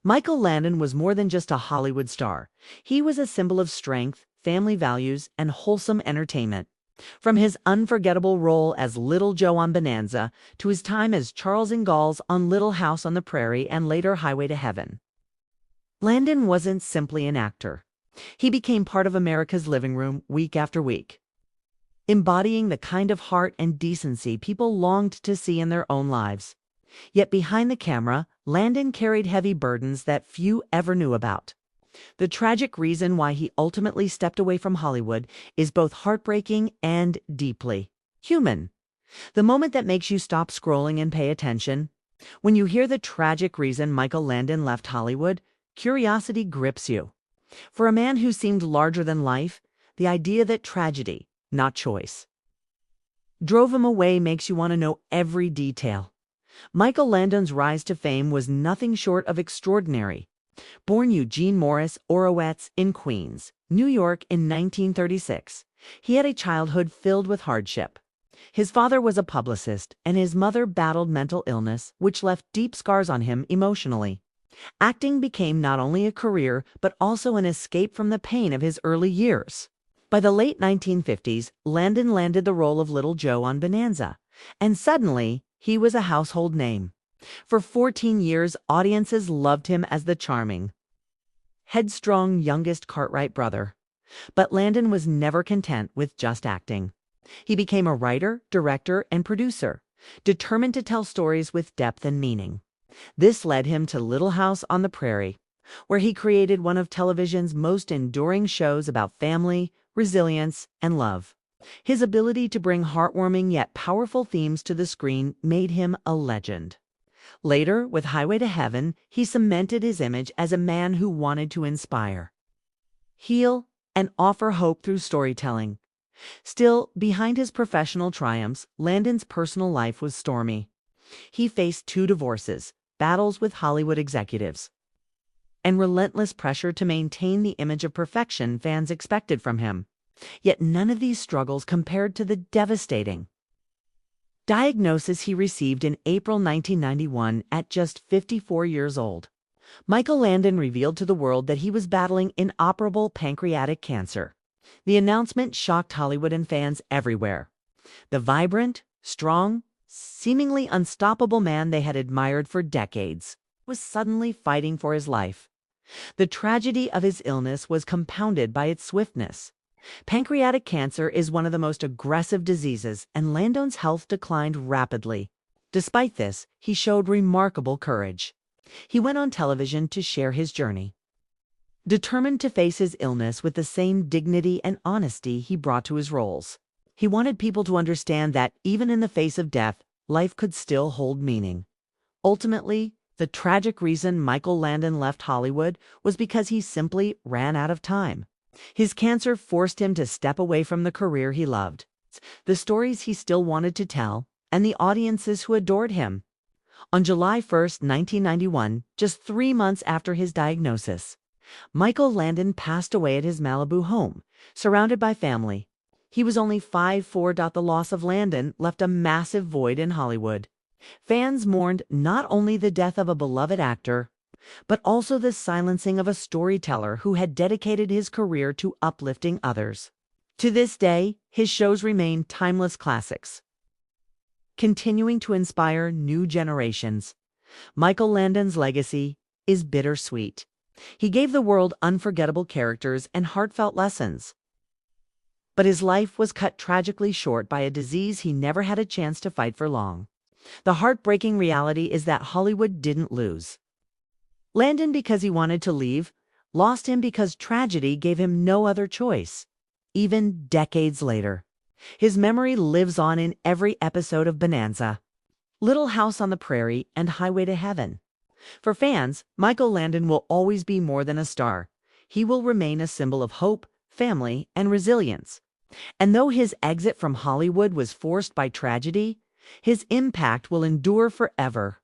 Michael Landon was more than just a Hollywood star. He was a symbol of strength, family values, and wholesome entertainment. From his unforgettable role as Little Joe on Bonanza to his time as Charles Ingalls on Little House on the Prairie and later Highway to Heaven, Landon wasn't simply an actor. He became part of America's living room week after week, embodying the kind of heart and decency people longed to see in their own lives. Yet behind the camera, Landon carried heavy burdens that few ever knew about. The tragic reason why he ultimately stepped away from Hollywood is both heartbreaking and deeply human. The moment that makes you stop scrolling and pay attention. When you hear the tragic reason Michael Landon left Hollywood, curiosity grips you. For a man who seemed larger than life, the idea that tragedy, not choice, drove him away makes you want to know every detail. Michael Landon's rise to fame was nothing short of extraordinary. Born Eugene Morris Orowetz in Queens, New York in 1936, he had a childhood filled with hardship. His father was a publicist, and his mother battled mental illness, which left deep scars on him emotionally. Acting became not only a career, but also an escape from the pain of his early years. By the late 1950s, Landon landed the role of Little Joe on Bonanza, and suddenly, he was a household name. For 14 years, audiences loved him as the charming, headstrong youngest Cartwright brother. But Landon was never content with just acting. He became a writer, director, and producer, determined to tell stories with depth and meaning. This led him to Little House on the Prairie, where he created one of television's most enduring shows about family, resilience, and love. His ability to bring heartwarming yet powerful themes to the screen made him a legend. Later, with Highway to Heaven, he cemented his image as a man who wanted to inspire, heal, and offer hope through storytelling. Still, behind his professional triumphs, Landon's personal life was stormy. He faced 2 divorces, battles with Hollywood executives, and relentless pressure to maintain the image of perfection fans expected from him. Yet none of these struggles compared to the devastating diagnosis he received in April 1991 at just 54 years old. Michael Landon revealed to the world that he was battling inoperable pancreatic cancer. The announcement shocked Hollywood and fans everywhere. The vibrant, strong, seemingly unstoppable man they had admired for decades was suddenly fighting for his life. The tragedy of his illness was compounded by its swiftness. Pancreatic cancer is one of the most aggressive diseases, and Landon's health declined rapidly. Despite this, he showed remarkable courage. He went on television to share his journey, determined to face his illness with the same dignity and honesty he brought to his roles. He wanted people to understand that, even in the face of death, life could still hold meaning. Ultimately, the tragic reason Michael Landon left Hollywood was because he simply ran out of time. His cancer forced him to step away from the career he loved, the stories he still wanted to tell, and the audiences who adored him. On July 1, 1991, just 3 months after his diagnosis, Michael Landon passed away at his Malibu home, surrounded by family. He was only 5'4". The loss of Landon left a massive void in Hollywood. Fans mourned not only the death of a beloved actor, but also the silencing of a storyteller who had dedicated his career to uplifting others. To this day, his shows remain timeless classics, continuing to inspire new generations. Michael Landon's legacy is bittersweet. He gave the world unforgettable characters and heartfelt lessons. But his life was cut tragically short by a disease he never had a chance to fight for long. The heartbreaking reality is that Hollywood didn't lose Landon because he wanted to leave, lost him because tragedy gave him no other choice. Even decades later, his memory lives on in every episode of Bonanza, Little House on the Prairie, and Highway to Heaven. For fans, Michael Landon will always be more than a star. He will remain a symbol of hope, family, and resilience. And though his exit from Hollywood was forced by tragedy, his impact will endure forever.